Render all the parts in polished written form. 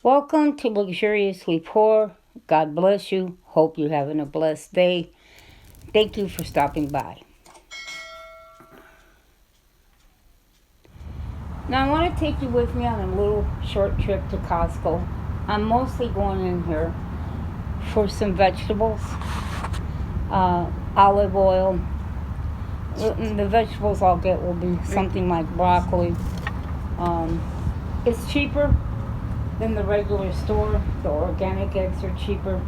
Welcome to Luxuriously Poor. God bless you. Hope you're having a blessed day. Thank you for stopping by. Now, I want to take you with me on a little short trip to Costco. I'm mostly going in here for some vegetables, olive oil. The vegetables I'll get will be something like broccoli. It's cheaper than the regular store. The organic eggs are cheaper.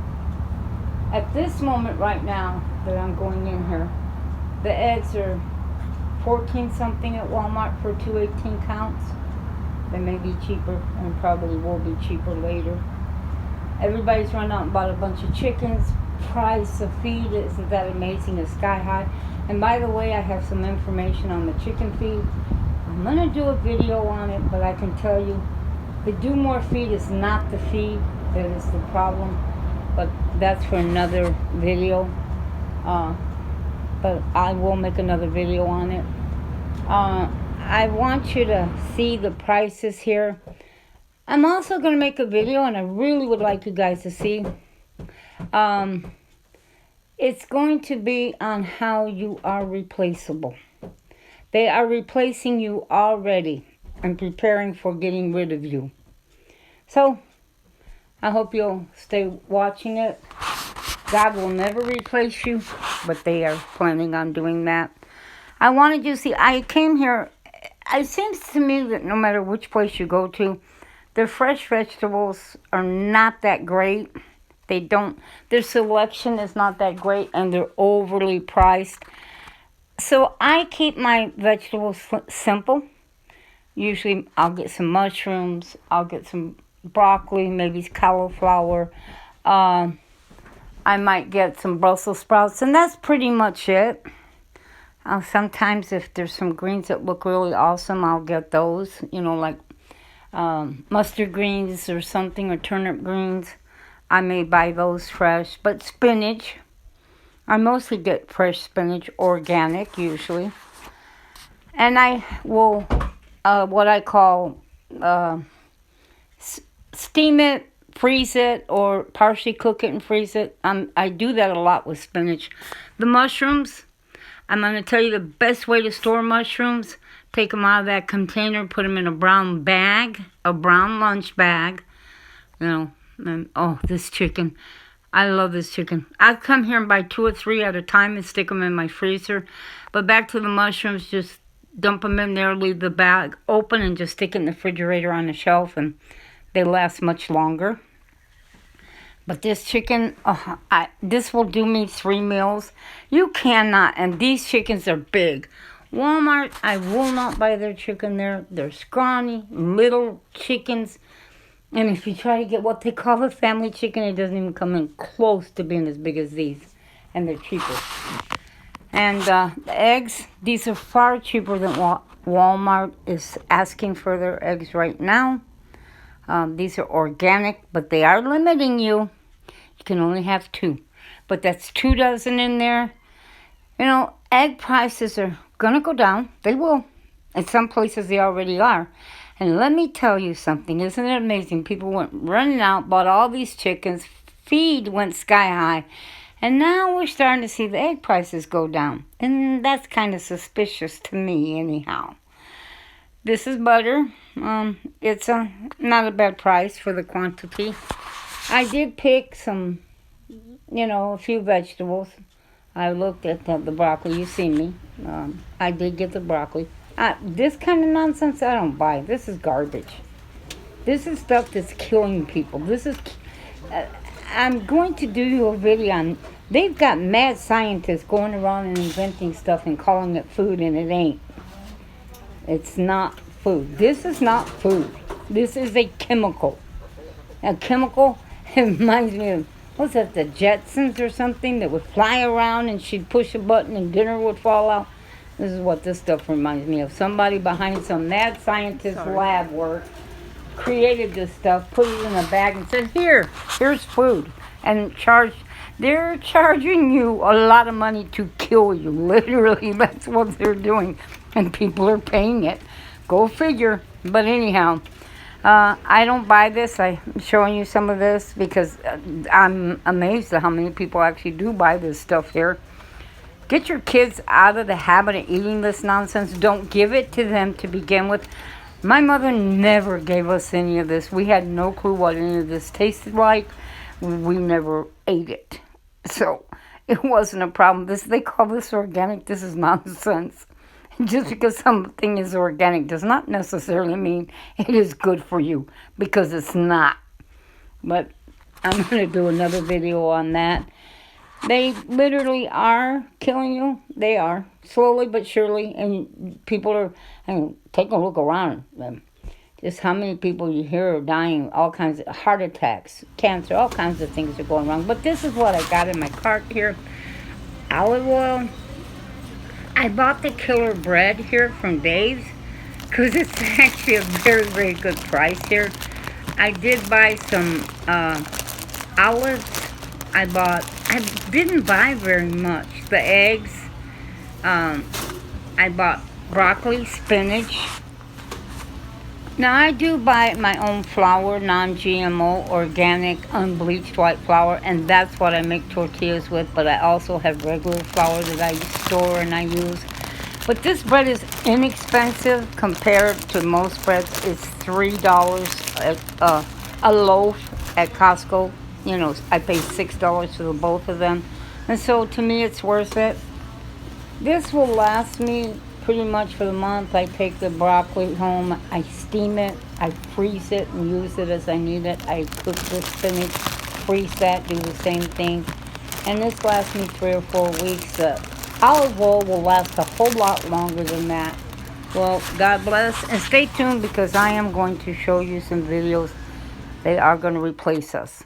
At this moment right now that I'm going in here, the eggs are 14 something at Walmart for 2 18 counts. They may be cheaper and probably will be cheaper later. Everybody's run out and bought a bunch of chickens. Price of feed, isn't that amazing? It's sky high. And by the way, I have some information on the chicken feed. I'm going to do a video on it, but I can tell you the do more feed is not the feed that is the problem. But that's for another video. But I will make another video on it. I want you to see the prices here. I'm also going to make a video, and I really would like you guys to see. It's going to be on how you are replaceable. They are replacing you already and preparing for getting rid of you. So, I hope you'll stay watching it. God will never replace you, but they are planning on doing that. I wanted you to see, I came here, it seems to me that no matter which place you go to, their fresh vegetables are not that great. Their selection is not that great, and they're overly priced. So I keep my vegetables simple. Usually I'll get some mushrooms, I'll get some broccoli, maybe cauliflower. I might get some Brussels sprouts, and that's pretty much it. Sometimes if there's some greens that look really awesome, I'll get those, like mustard greens or something, or turnip greens. I may buy those fresh. But spinach, I mostly get fresh spinach, organic usually. And I will, what I call, steam it, freeze it, or partially cook it and freeze it. I do that a lot with spinach. The mushrooms, I'm going to tell you the best way to store mushrooms. Take them out of that container, put them in a brown bag, a brown lunch bag. And this chicken. I love this chicken. I'd come here and buy 2 or 3 at a time and stick them in my freezer. But back to the mushrooms, just dump them in there, leave the bag open, and just stick it in the refrigerator on the shelf, and they last much longer. But this chicken, this will do me 3 meals. You cannot, and these chickens are big. Walmart, I will not buy their chicken there. They're scrawny, little chickens. And if you try to get what they call a family chicken, it doesn't even come in close to being as big as these. And they're cheaper. And the eggs, these are far cheaper than Walmart is asking for their eggs right now. These are organic, but they are limiting you. You can only have 2. But that's 2 dozen in there. Egg prices are going to go down. They will. In some places they already are. And let me tell you something. Isn't it amazing? People went running out, bought all these chickens. Feed went sky high. And now we're starting to see the egg prices go down. And that's kind of suspicious to me anyhow. This is butter. It's not a bad price for the quantity. I did pick some, a few vegetables. I looked at the broccoli. You see me. I did get the broccoli. This kind of nonsense I don't buy. This is garbage. This is stuff that's killing people. I'm going to do you a video on, they've got mad scientists going around and inventing stuff and calling it food, and it ain't. It's not food. This is not food. This is a chemical. A chemical, it reminds me of, what's that, the Jetsons or something that would fly around and she'd push a button and dinner would fall out. This is what this stuff reminds me of. Somebody behind some mad scientist lab work created this stuff, put it in a bag, and said, here's food. And they're charging you a lot of money to kill you. Literally, that's what they're doing. And people are paying it. Go figure. But anyhow, I don't buy this. I'm showing you some of this because I'm amazed at how many people actually do buy this stuff here. Get your kids out of the habit of eating this nonsense. Don't give it to them to begin with. My mother never gave us any of this. We had no clue what any of this tasted like. We never ate it. So it wasn't a problem. They call this organic. This is nonsense. Just because something is organic does not necessarily mean it is good for you, because it's not. But I'm going to do another video on that. They literally are killing you. They are, slowly but surely. And people are, I mean, take a look around them. Just how many people you hear are dying, all kinds of heart attacks, cancer, all kinds of things are going wrong. But this is what I got in my cart here. Olive oil. I bought the killer bread here from Dave's because it's actually a very, very good price here. I did buy some olives. I didn't buy very much. The eggs. I bought broccoli, spinach. Now I do buy my own flour, non-GMO, organic, unbleached white flour, and that's what I make tortillas with, but I also have regular flour that I store and I use. But this bread is inexpensive compared to most breads. It's $3 a loaf at Costco. You know, I pay $6 for the both of them. And so to me it's worth it. This will last me pretty much for the month. I take the broccoli home, I steam it, I freeze it and use it as I need it. I cook the spinach, freeze that, do the same thing. And this lasts me 3 or 4 weeks. The olive oil will last a whole lot longer than that. Well, God bless. And stay tuned because I am going to show you some videos. They are going to replace us.